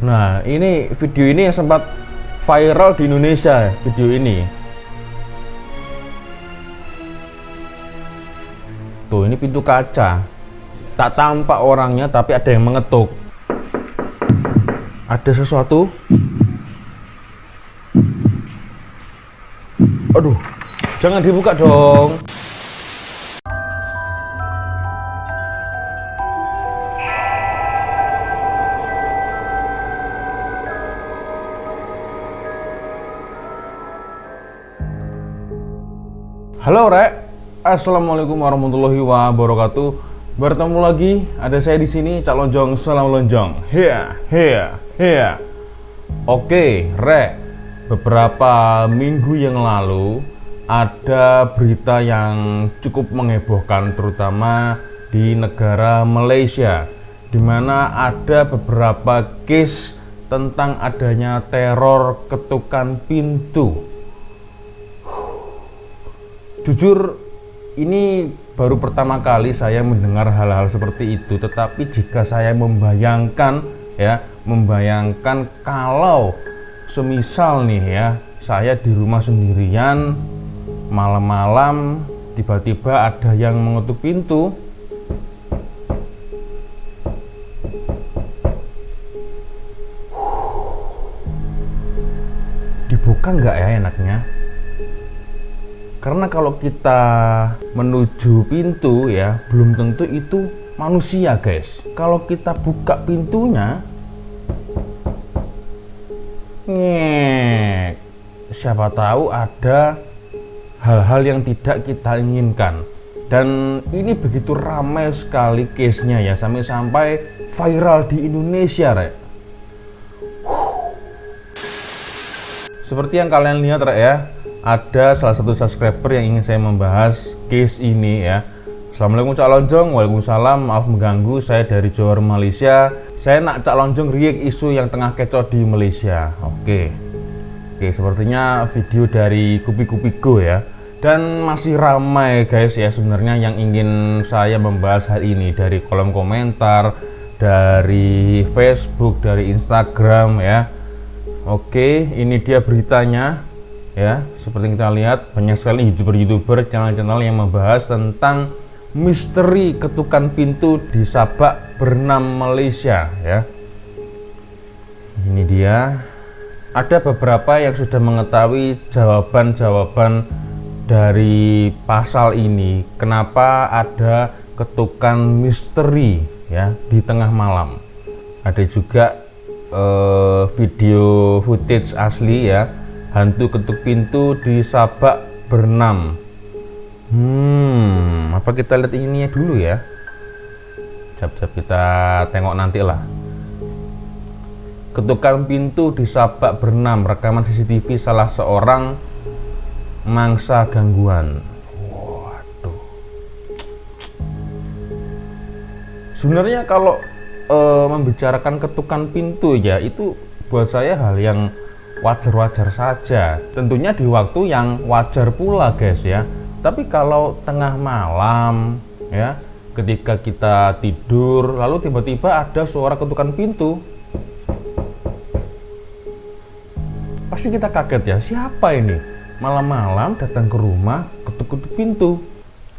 Nah, ini video ini yang sempat viral di Indonesia, video ini. Tuh, ini pintu kaca. Tak tampak orangnya, tapi ada yang mengetuk. Ada sesuatu. Aduh, jangan dibuka dong. Halo Rek, assalamualaikum warahmatullahi wabarakatuh. Bertemu lagi, ada saya di sini, Cak Lonjong, salam lonjong. Hea. Oke, Rek, beberapa minggu yang lalu ada berita yang cukup menghebohkan, terutama di negara Malaysia, di mana ada beberapa case tentang adanya teror ketukan pintu. Jujur, ini baru pertama kali saya mendengar hal-hal seperti itu. Tetapi jika saya membayangkan kalau semisal nih ya, saya di rumah sendirian, malam-malam tiba-tiba ada yang mengetuk pintu. Dibuka nggak ya enaknya? Karena kalau kita menuju pintu ya, belum tentu itu manusia guys. Kalau kita buka pintunya, siapa tahu ada hal-hal yang tidak kita inginkan. Dan ini begitu ramai sekali case-nya ya, sampai viral di Indonesia, Rek. Seperti yang kalian lihat, Rek ya, ada salah satu subscriber yang ingin saya membahas case ini ya. Assalamualaikum Cak Lonjong. Waalaikumsalam, maaf mengganggu, saya dari Johor, Malaysia. Saya nak Cak Lonjong react isu yang tengah kecoh di Malaysia. Oke, sepertinya video dari Kupi-Kupi Go ya. Dan masih ramai guys ya sebenarnya yang ingin saya membahas hal ini, dari kolom komentar, dari Facebook, dari Instagram ya. Oke, ini dia beritanya. Ya, seperti kita lihat, banyak sekali youtuber, channel-channel yang membahas tentang misteri ketukan pintu di Sabak, Bernam, Malaysia ya. Ini dia. Ada beberapa yang sudah mengetahui jawaban-jawaban dari pasal ini. Kenapa ada ketukan misteri ya di tengah malam. Ada juga video footage asli ya, hantu ketuk pintu di Sabak, Bernam. Apa kita lihat ininya dulu ya? Kita tengok nanti lah. Ketukan pintu di Sabak, Bernam, rekaman CCTV salah seorang mangsa gangguan. Waduh. Sebenarnya kalau membicarakan ketukan pintu ya, itu buat saya hal yang wajar-wajar saja, tentunya di waktu yang wajar pula guys ya. Tapi kalau tengah malam ya, ketika kita tidur lalu tiba-tiba ada suara ketukan pintu, pasti kita kaget ya, siapa ini malam-malam datang ke rumah ketuk-ketuk pintu,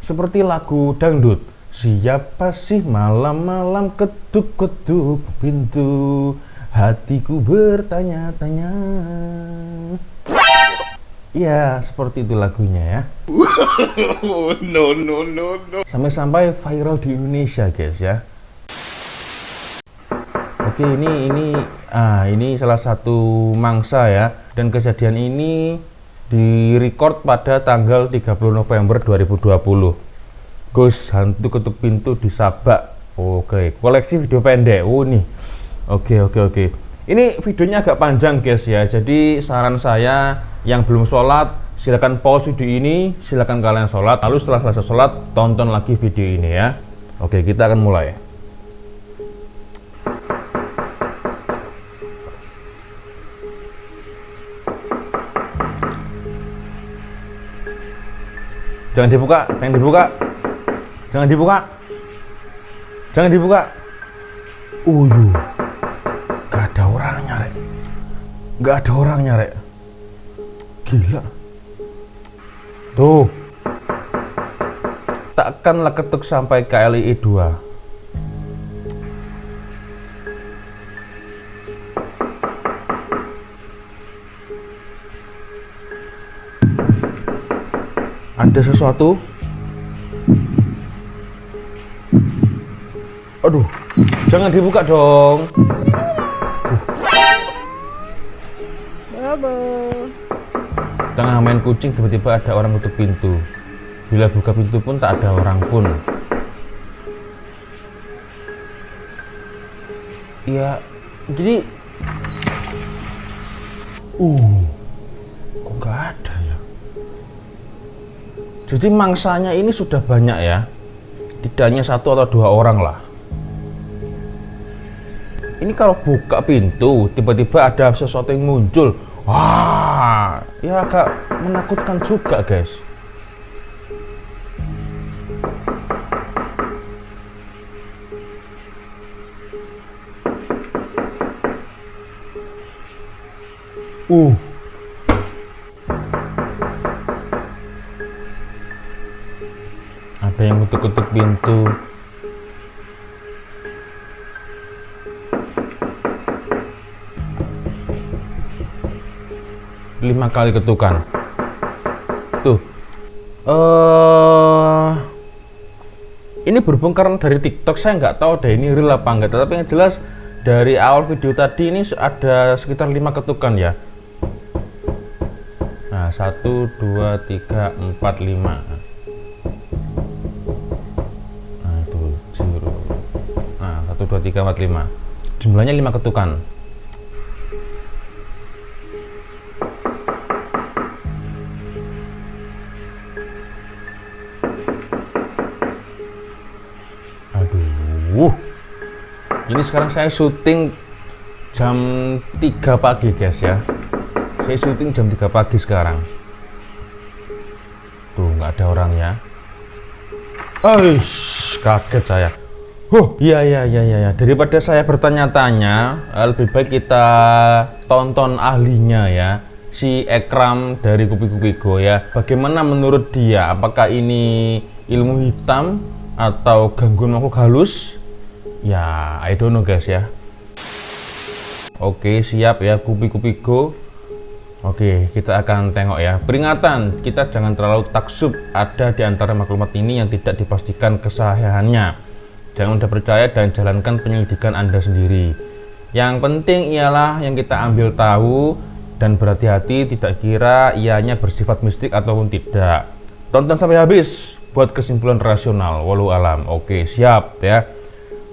seperti lagu dangdut. Siapa sih malam-malam ketuk-ketuk pintu, hatiku bertanya-tanya. Ya, seperti itu lagunya ya. No. Sampai viral di Indonesia, guys ya. Oke, ini salah satu mangsa ya. Dan kejadian ini direcord pada tanggal 30 November 2020. Ghost hantu ketuk pintu di Sabak. Oke, koleksi video pendek. Nih. Oke. Ini videonya agak panjang guys ya. Jadi saran saya yang belum sholat, silakan pause video ini, silakan kalian sholat. Lalu setelah selesai sholat, tonton lagi video ini ya. Oke, kita akan mulai. Jangan dibuka. Gak ada orangnya. nggak ada orangnya, Rek. Gila. Tuh. Takkanlah ketuk sampai ke LIE 2. Ada sesuatu. Aduh, jangan dibuka dong. Tengah main kucing, tiba-tiba ada orang tutup pintu. Bila buka pintu pun tak ada orang pun. Ya, jadi kok nggak ada ya? Jadi mangsanya ini sudah banyak ya. Tidak hanya 1 atau 2 orang lah. Ini kalau buka pintu, tiba-tiba ada sesuatu yang muncul. Wah, ya agak menakutkan juga, guys. Ada yang ketuk-ketuk pintu. Lima kali ketukan. Tuh. Ini berhubung karena dari TikTok, saya nggak tahu deh ini real apa enggak. Tapi yang jelas dari awal video tadi ini ada sekitar 5 ketukan ya. Nah, 1, 2, 3, 4, 5. Nah, itu 0. Nah, 1, 2, 3, 4, 5. Jumlahnya 5 ketukan. Aduh. Ini sekarang saya syuting jam 3 pagi, guys ya. Saya syuting jam 3 pagi sekarang. Tuh, nggak ada orangnya. Kaget saya. Iya. Daripada saya bertanya-tanya, lebih baik kita tonton ahlinya ya. Si Ekram dari Kupi-Kupi Go ya. Bagaimana menurut dia? Apakah ini ilmu hitam atau gangguan makhluk halus? Ya, I don't know, guys ya. Oke, siap ya Kupi-Kupi Go. Oke, kita akan tengok ya. Peringatan, kita jangan terlalu taksub. Ada di antara maklumat ini yang tidak dipastikan kesahihannya. Jangan mudah percaya dan jalankan penyelidikan Anda sendiri. Yang penting ialah yang kita ambil tahu dan berhati-hati, tidak kira ianya bersifat mistik ataupun tidak. Tonton sampai habis buat kesimpulan rasional. Walau alam. Oke, siap ya.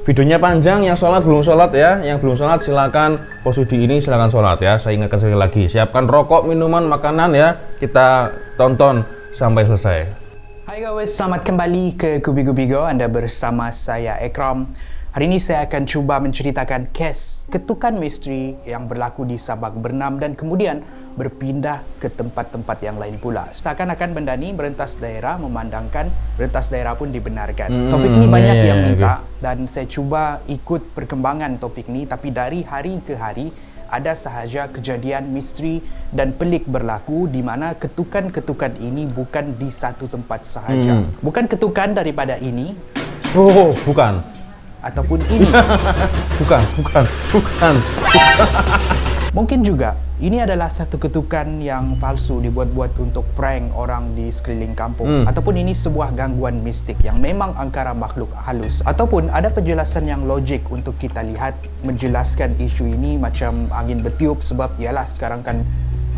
Videonya panjang, yang sholat belum sholat ya. Yang belum sholat silakan pause di ini, silakan sholat ya. Saya ingatkan sekali lagi, siapkan rokok, minuman, makanan ya. Kita tonton sampai selesai. Hai guys, selamat kembali ke Kupi-Kupi Go. Anda bersama saya Ekram. Hari ini saya akan cuba menceritakan kes ketukan misteri yang berlaku di Sabak Bernam dan kemudian berpindah ke tempat-tempat yang lain pula. Seakan-akan benda ini merentas daerah, memandangkan rentas daerah pun dibenarkan. Topik ini banyak yang minta dan saya cuba ikut perkembangan topik ini, tapi dari hari ke hari ada sahaja kejadian misteri dan pelik berlaku di mana ketukan-ketukan ini bukan di satu tempat sahaja. Bukan ketukan daripada ini. Bukan. Ataupun ini. Bukan. Mungkin juga ini adalah satu ketukan yang palsu dibuat-buat untuk prank orang di sekeliling kampung. Ataupun ini sebuah gangguan mistik yang memang angkara makhluk halus. Ataupun ada penjelasan yang logik untuk kita lihat menjelaskan isu ini macam angin bertiup sebab ialah sekarang kan.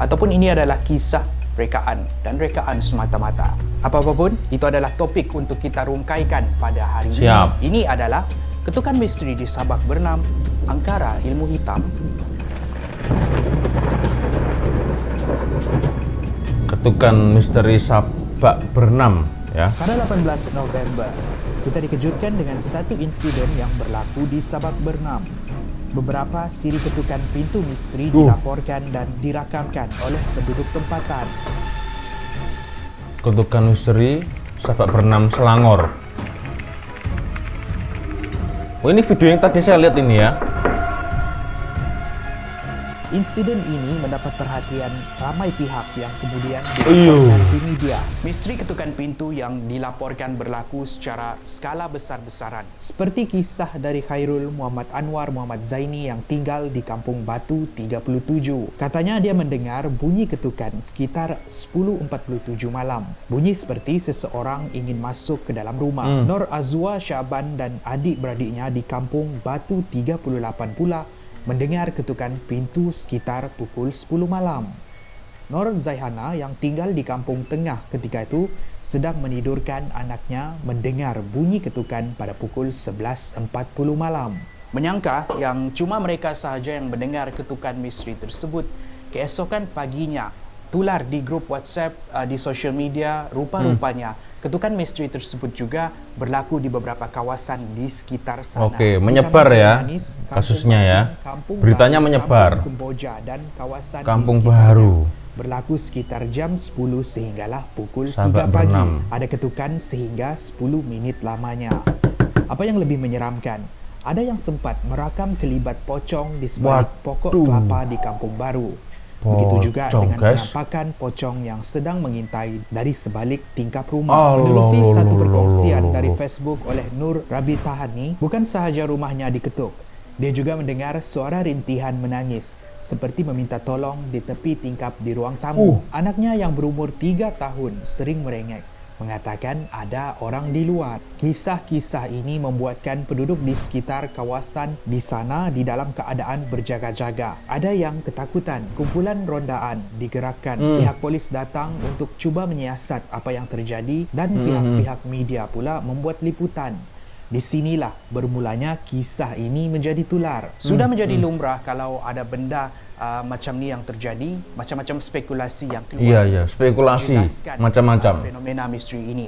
Ataupun ini adalah kisah rekaan dan rekaan semata-mata. Apa-apapun, itu adalah topik untuk kita rungkaikan pada hari ini. Ini adalah ketukan misteri di Sabak Bernam, angkara ilmu hitam. Ketukan misteri Sabak Bernam ya. Pada 18 November, kita dikejutkan dengan satu insiden yang berlaku di Sabak Bernam. Beberapa siri ketukan pintu misteri dilaporkan dan dirakamkan oleh penduduk tempatan. Ketukan misteri Sabak Bernam Selangor. Oh, ini video yang tadi saya lihat ini ya. Insiden ini mendapat perhatian ramai pihak yang kemudian dilaporkan di media. Misteri ketukan pintu yang dilaporkan berlaku secara skala besar-besaran. Seperti kisah dari Khairul Muhammad Anwar Muhammad Zaini yang tinggal di Kampung Batu 37. Katanya dia mendengar bunyi ketukan sekitar 10.47 malam. Bunyi seperti seseorang ingin masuk ke dalam rumah. Nur Azwa Syaban dan adik-beradiknya di Kampung Batu 38 pula mendengar ketukan pintu sekitar pukul 10 malam. Nur Zaihana yang tinggal di Kampung Tengah ketika itu sedang menidurkan anaknya mendengar bunyi ketukan pada pukul 11.40 malam. Menyangka yang cuma mereka sahaja yang mendengar ketukan misteri tersebut, keesokan paginya tular di grup WhatsApp di sosial media, rupa-rupanya ketukan misteri tersebut juga berlaku di beberapa kawasan di sekitar sana. Oke, menyebar ya kasusnya ya. Beritanya menyebar. Kampung Kemboja dan kawasan Kampung di sekitarnya. Baru. Berlaku sekitar jam 10 sehinggalah pukul Sahabat 3 pagi. berenam. Ada ketukan sehingga 10 menit lamanya. Apa yang lebih menyeramkan, ada yang sempat merakam kelibat pocong di sebalik pokok kelapa di Kampung Baru. Begitu juga dengan penampakan pocong yang sedang mengintai dari sebalik tingkap rumah. Menerusi satu perkongsian dari Facebook oleh Nur Rabi Tahani, bukan sahaja rumahnya diketuk, dia juga mendengar suara rintihan menangis seperti meminta tolong di tepi tingkap di ruang tamu. Anaknya yang berumur 3 tahun sering merengek, mengatakan ada orang di luar. Kisah-kisah ini membuatkan penduduk di sekitar kawasan di sana di dalam keadaan berjaga-jaga. Ada yang ketakutan. Kumpulan rondaan digerakkan. Pihak polis datang untuk cuba menyiasat apa yang terjadi dan pihak-pihak media pula membuat liputan. Di sinilah bermulanya kisah ini menjadi tular. Sudah menjadi lumrah kalau ada benda macam ni yang terjadi, macam-macam spekulasi yang keluar. Iya, spekulasi macam-macam. Fenomena misteri ini.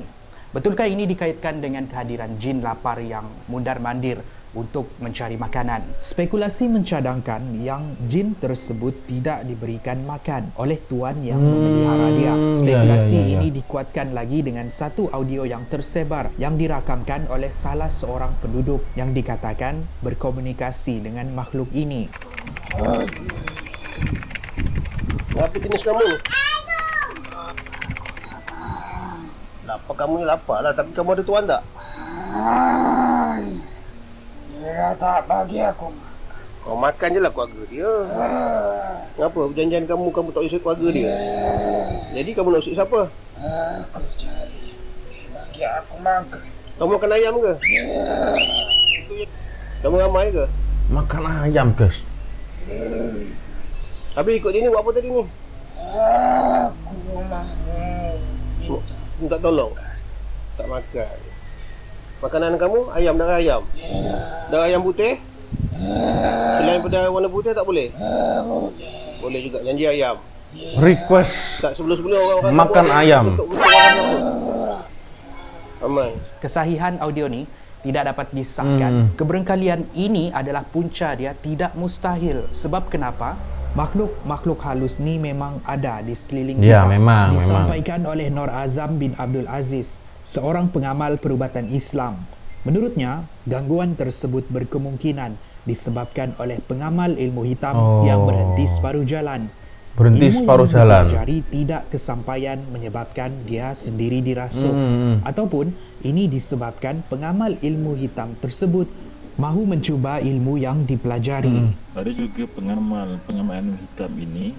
Betulkah ini dikaitkan dengan kehadiran jin lapar yang mundar-mandir untuk mencari makanan? Spekulasi mencadangkan yang jin tersebut tidak diberikan makan oleh tuan yang memelihara dia. Spekulasi ini dikuatkan lagi dengan satu audio yang tersebar yang dirakamkan oleh salah seorang penduduk yang dikatakan berkomunikasi dengan makhluk ini. Apa jenis kamu ni? Lapar kamu ni lapar lah, tapi kamu ada tuan tak? Dia tak bagi aku. Kau makan je lah keluarga dia. Kenapa perjanjian kamu tak usik keluarga dia? Jadi kamu nak usik siapa? Aku cari. Bagi aku makan. Kamu makan ayam ke? Kamu ramai ke? Makan ayam, guys. Habis ikut dia ni buat apa tadi ni? Aku mahu Tak tolong? Tak makan. Makanan kamu ayam, darah ayam? Darah ayam putih? Selain pada warna putih tak boleh? Boleh juga, janji ayam. Request Tak sebelum-sebelum orang makan ayam. Untuk aman. Kesahihan audio ni tidak dapat disahkan. Keberengkalian ini adalah punca dia tidak mustahil. Sebab kenapa? Makhluk-makhluk halus ni memang ada di sekeliling kita. Ya, memang. Disampaikan oleh Nur Azam bin Abdul Aziz, seorang pengamal perubatan Islam. Menurutnya, gangguan tersebut berkemungkinan disebabkan oleh pengamal ilmu hitam yang berhenti separuh jalan. Berhenti separuh jalan. Ilmu yang dipelajari tidak kesampaian menyebabkan dia sendiri dirasuk. Ataupun ini disebabkan pengamal ilmu hitam tersebut mahu mencuba ilmu yang dipelajari. Ada juga pengamal ilmu hitam ini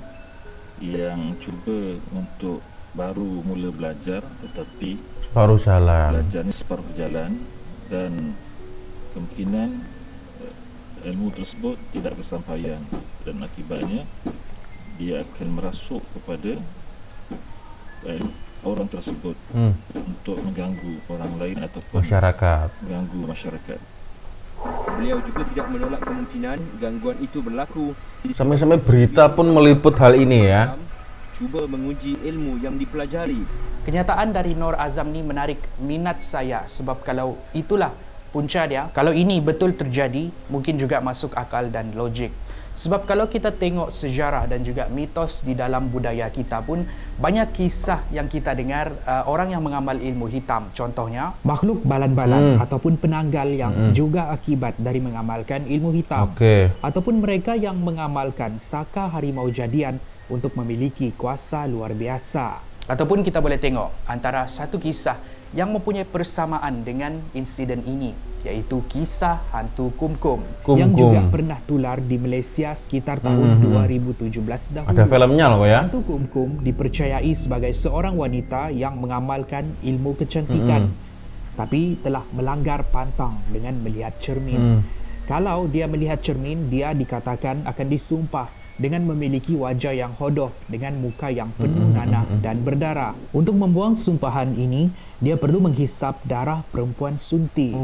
yang cuba untuk baru mula belajar, tetapi Separuh jalan. belajar ni separuh jalan dan kemungkinan ilmu tersebut tidak kesampaian dan akibatnya dia akan merasuk kepada orang tersebut untuk mengganggu orang lain ataupun Masyarakat. mengganggu masyarakat. Beliau juga tidak menolak kemungkinan gangguan itu berlaku. Sampai-sampai berita pun meliput hal ini ya. Cuba menguji ilmu yang dipelajari. Kenyataan dari Nur Azam ni menarik minat saya sebab kalau itulah punca dia, kalau ini betul terjadi, mungkin juga masuk akal dan logik. Sebab kalau kita tengok sejarah dan juga mitos di dalam budaya kita pun, banyak kisah yang kita dengar orang yang mengamal ilmu hitam. Contohnya, makhluk balan-balan ataupun penanggal yang juga akibat dari mengamalkan ilmu hitam. Ataupun mereka yang mengamalkan saka harimau jadian untuk memiliki kuasa luar biasa. Ataupun kita boleh tengok antara satu kisah yang mempunyai persamaan dengan insiden ini, iaitu kisah hantu Kumkum yang juga pernah tular di Malaysia sekitar tahun 2017 dahulu. Ada filmnya loh ya. Hantu Kumkum dipercayai sebagai seorang wanita yang mengamalkan ilmu kecantikan, tapi telah melanggar pantang dengan melihat cermin. Kalau dia melihat cermin, dia dikatakan akan disumpah dengan memiliki wajah yang hodoh dengan muka yang penuh nanah dan berdarah. Untuk membuang sumpahan ini, dia perlu menghisap darah perempuan sunti.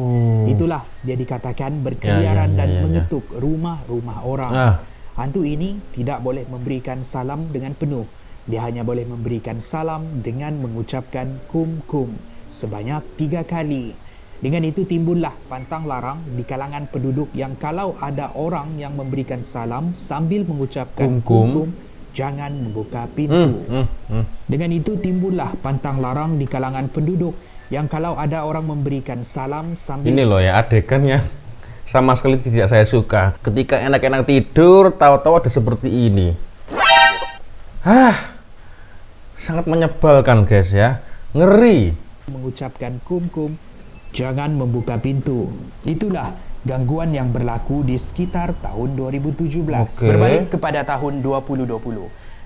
Itulah dia dikatakan berkeliaran dan mengetuk rumah-rumah orang. Hantu ini tidak boleh memberikan salam dengan penuh. Dia hanya boleh memberikan salam dengan mengucapkan kum-kum sebanyak 3 kali. Dengan itu timbullah pantang larang di kalangan penduduk yang kalau ada orang yang memberikan salam sambil mengucapkan kum-kum, jangan membuka pintu. Dengan itu timbullah pantang larang di kalangan penduduk yang kalau ada orang memberikan salam sambil... Ini loh ya adegannya sama sekali tidak saya suka. Ketika enak-enak tidur, tahu-tahu ada seperti ini. Sangat menyebalkan guys ya. Ngeri. Mengucapkan kum-kum, jangan membuka pintu. Itulah gangguan yang berlaku di sekitar tahun 2017. Berbalik kepada tahun 2020.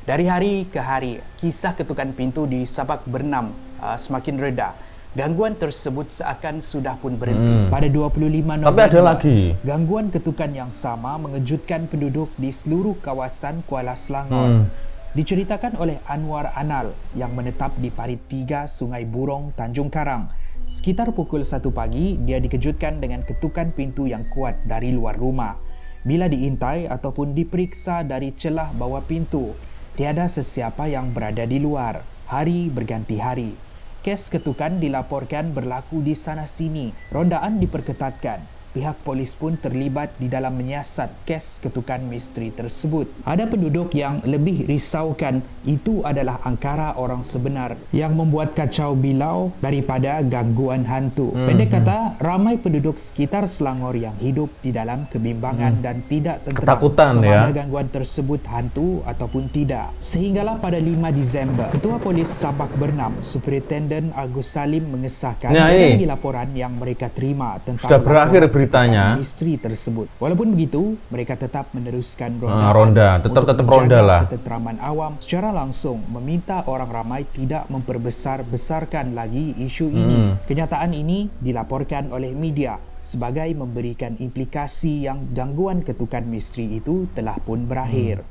Dari hari ke hari, kisah ketukan pintu di Sabak Bernam semakin reda. Gangguan tersebut seakan sudah pun berhenti. Pada 25 November, tapi ada lagi. Gangguan ketukan yang sama mengejutkan penduduk di seluruh kawasan Kuala Selangor. Diceritakan oleh Anwar Anal yang menetap di Parit 3 Sungai Burong, Tanjung Karang. Sekitar pukul 1 pagi, dia dikejutkan dengan ketukan pintu yang kuat dari luar rumah. Bila diintai ataupun diperiksa dari celah bawah pintu, tiada sesiapa yang berada di luar. Hari berganti hari. Kes ketukan dilaporkan berlaku di sana-sini. Rondaan diperketatkan. Pihak polis pun terlibat di dalam menyiasat kes ketukan misteri tersebut. Ada penduduk yang lebih risaukan itu adalah angkara orang sebenar yang membuat kacau bilau daripada gangguan hantu. Pendek kata, ramai penduduk sekitar Selangor yang hidup di dalam kebimbangan dan tidak tenteram sama ada gangguan tersebut hantu ataupun tidak. Sehinggalah pada 5 Disember, Ketua Polis Sabak Bernam, Superintenden Agus Salim mengesahkan dari laporan yang mereka terima tentang sudah berakhir beritanya misteri tersebut. Walaupun begitu, mereka tetap meneruskan ronda, tetap ronda lah. Ketenteraman awam secara langsung meminta orang ramai tidak memperbesar-besarkan lagi isu ini. Kenyataan ini dilaporkan oleh media sebagai memberikan implikasi yang gangguan ketukan misteri itu telah pun berakhir.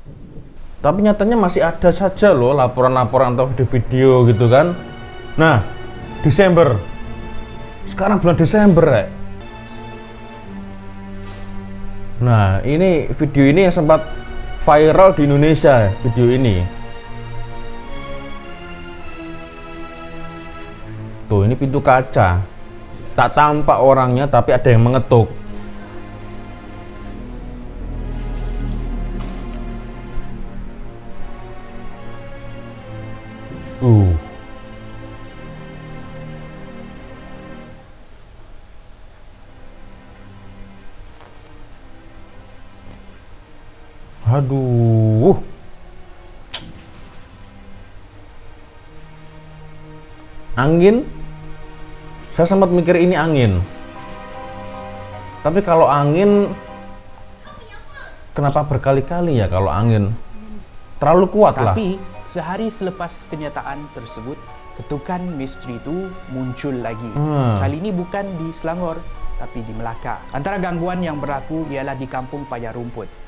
Tapi nyatanya masih ada saja loh laporan-laporan atau video-video gitu kan. Nah, Desember. Sekarang bulan Desember Nah, ini video ini yang sempat viral di Indonesia, video ini. Tuh, ini pintu kaca. Tak tampak orangnya, tapi ada yang mengetuk. Aduh. Angin. Saya sempat mikir ini angin. Tapi kalau angin, kenapa berkali-kali ya kalau angin? Terlalu kuat lah. Tapi sehari selepas kenyataan tersebut, ketukan misteri itu muncul lagi. Kali ini bukan di Selangor, tapi di Melaka. Antara gangguan yang berlaku ialah di Kampung Pajar Rumput.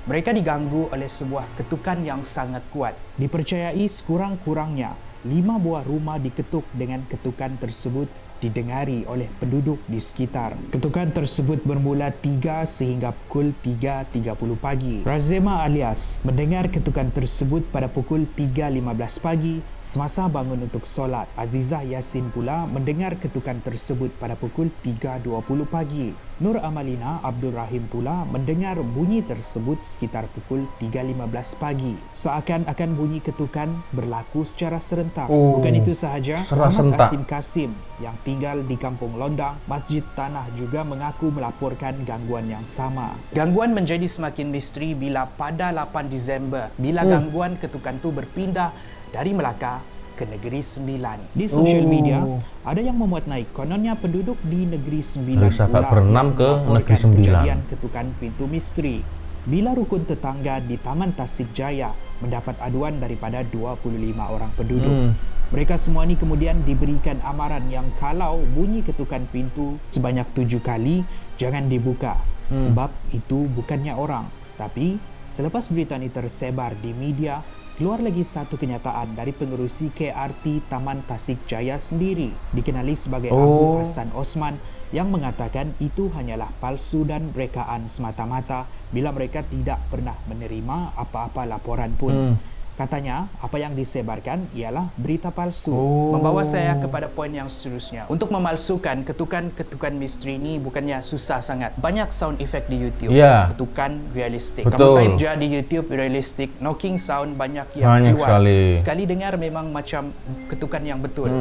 Mereka diganggu oleh sebuah ketukan yang sangat kuat. Dipercayai sekurang-kurangnya 5 buah rumah diketuk dengan ketukan tersebut didengari oleh penduduk di sekitar. Ketukan tersebut bermula 3 sehingga pukul 3.30 pagi. Razema alias mendengar ketukan tersebut pada pukul 3.15 pagi semasa bangun untuk solat. Azizah Yasin pula mendengar ketukan tersebut pada pukul 3.20 pagi. Nur Amalina Abdul Rahim pula mendengar bunyi tersebut sekitar pukul 3.15 pagi. Seakan-akan bunyi ketukan berlaku secara serentak. Bukan itu sahaja, Muhammad Asim Kasim yang tinggal di Kampung Londang, Masjid Tanah juga mengaku melaporkan gangguan yang sama. Gangguan menjadi semakin misteri bila pada 8 Disember, bila gangguan ketukan itu berpindah dari Melaka ke Negeri Sembilan. Di sosial media, ada yang memuat naik kononnya penduduk di Negeri Sembilan dari Sabak Bernam ke Negeri Sembilan. Kejadian ketukan pintu misteri bila rukun tetangga di Taman Tasik Jaya mendapat aduan daripada 25 orang penduduk. Mereka semua ni kemudian diberikan amaran yang kalau bunyi ketukan pintu sebanyak 7 kali, jangan dibuka. Sebab itu bukannya orang. Tapi selepas berita ini tersebar di media, keluar lagi satu kenyataan dari pengerusi KRT Taman Tasik Jaya sendiri, dikenali sebagai Abu Hassan Osman, yang mengatakan itu hanyalah palsu dan rekaan semata-mata bila mereka tidak pernah menerima apa-apa laporan pun. Katanya, apa yang disebarkan ialah berita palsu. Membawa saya kepada poin yang seterusnya. Untuk memalsukan ketukan-ketukan misteri ini bukannya susah sangat. Banyak sound effect di YouTube. Ketukan realistik. Kamu type je di YouTube realistik, knocking sound banyak yang keluar. Sekali dengar memang macam ketukan yang betul.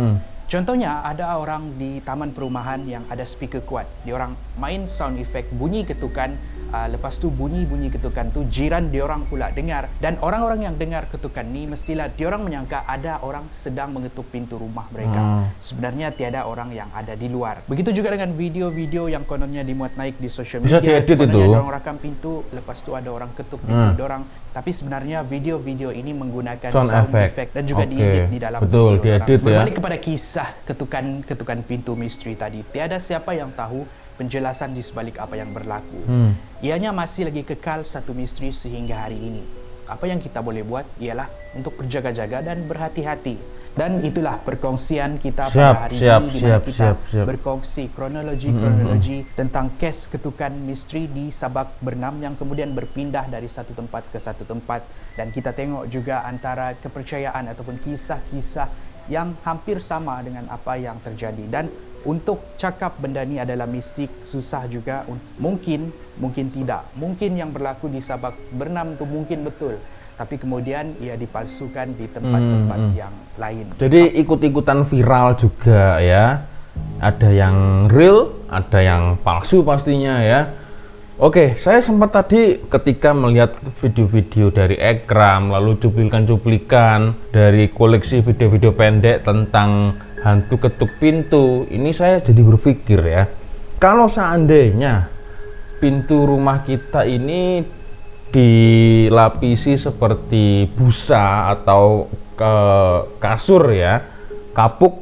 Contohnya, ada orang di taman perumahan yang ada speaker kuat. Diorang main sound effect bunyi ketukan. Lepas tu bunyi-bunyi ketukan tu jiran diorang pula dengar, dan orang-orang yang dengar ketukan ni mestilah diorang menyangka ada orang sedang mengetuk pintu rumah mereka. Sebenarnya tiada orang yang ada di luar. Begitu juga dengan video-video yang kononnya dimuat naik di sosial media. Kononnya diorang rakam pintu, lepas tu ada orang ketuk pintu diorang, tapi sebenarnya video-video ini menggunakan sound effect dan juga diedit di dalam video diedit. Berbalik kepada kisah ketukan pintu misteri tadi, tiada siapa yang tahu penjelasan di sebalik apa yang berlaku. Ianya masih lagi kekal satu misteri sehingga hari ini. Apa yang kita boleh buat ialah untuk berjaga-jaga dan berhati-hati. Dan itulah perkongsian kita pada hari ini, di mana kita berkongsi kronologi tentang kes ketukan misteri di Sabak Bernam yang kemudian berpindah dari satu tempat ke satu tempat. Dan kita tengok juga antara kepercayaan ataupun kisah-kisah yang hampir sama dengan apa yang terjadi. Dan untuk cakap benda ni adalah mistik, susah juga. Mungkin tidak. Mungkin yang berlaku di Sabak Bernam tu mungkin betul, tapi kemudian ia dipalsukan di tempat-tempat yang lain. Jadi ikut-ikutan viral juga ya. Ada yang real, ada yang palsu pastinya ya. Oke, saya sempat tadi ketika melihat video-video dari Ekram, lalu cuplikan-cuplikan dari koleksi video-video pendek tentang hantu ketuk pintu, ini saya jadi berpikir ya, kalau seandainya pintu rumah kita ini dilapisi seperti busa atau kasur ya, kapuk,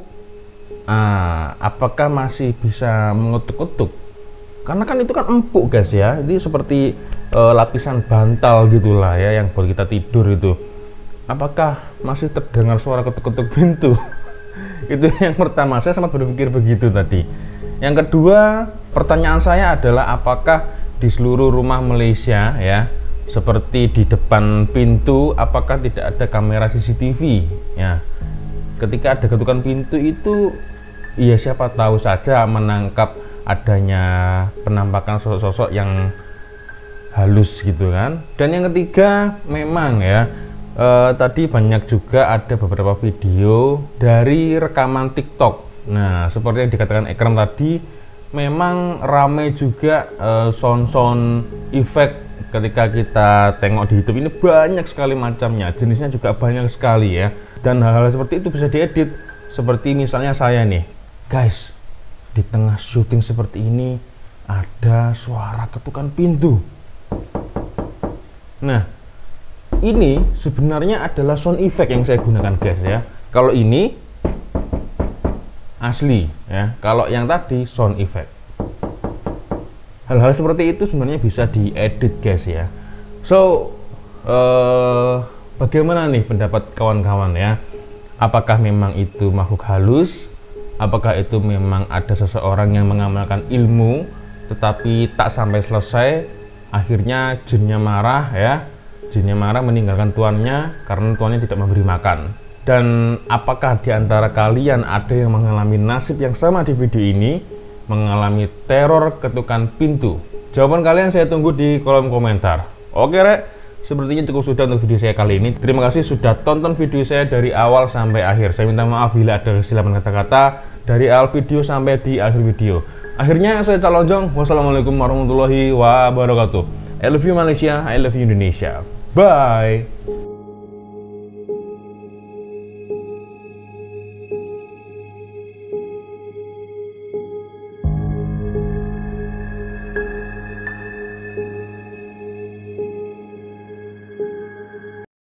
apakah masih bisa mengetuk-ketuk? Karena kan itu kan empuk guys ya, ini seperti lapisan bantal gitulah ya yang buat kita tidur itu. Apakah masih terdengar suara ketuk-ketuk pintu? Itu yang pertama, saya sempat berpikir begitu tadi. Yang kedua, pertanyaan saya adalah apakah di seluruh rumah Malaysia ya, seperti di depan pintu, apakah tidak ada kamera CCTV ya? Ketika ada ketukan pintu itu, ya siapa tahu saja menangkap adanya penampakan sosok-sosok yang halus gitu kan. Dan yang ketiga, memang ya, tadi banyak juga ada beberapa video dari rekaman TikTok. Nah, seperti yang dikatakan Ekram tadi, memang ramai juga sound effect ketika kita tengok di YouTube ini, banyak sekali macamnya, jenisnya juga banyak sekali ya. Dan hal-hal seperti itu bisa diedit. Seperti misalnya saya nih, guys, di tengah syuting seperti ini ada suara ketukan pintu. Nah, ini sebenarnya adalah sound effect yang saya gunakan guys ya. Kalau ini asli ya, kalau yang tadi sound effect. Hal-hal seperti itu sebenarnya bisa diedit guys ya. So bagaimana nih pendapat kawan-kawan ya? Apakah memang itu makhluk halus? Apakah itu memang ada seseorang yang mengamalkan ilmu tetapi tak sampai selesai, akhirnya jinnya marah ya, jinnya marah meninggalkan tuannya karena tuannya tidak memberi makan. Dan apakah di antara kalian ada yang mengalami nasib yang sama di video ini? mengalami teror ketukan pintu? Jawaban kalian saya tunggu di kolom komentar. Oke rek, sepertinya cukup sudah untuk video saya kali ini. Terima kasih sudah tonton video saya dari awal sampai akhir. Saya minta maaf bila ada kesilapan kata-kata dari awal video sampai di akhir video. Akhirnya saya Cak Lonjong. Wassalamualaikum warahmatullahi wabarakatuh. I love you Malaysia, I love you Indonesia. Bye.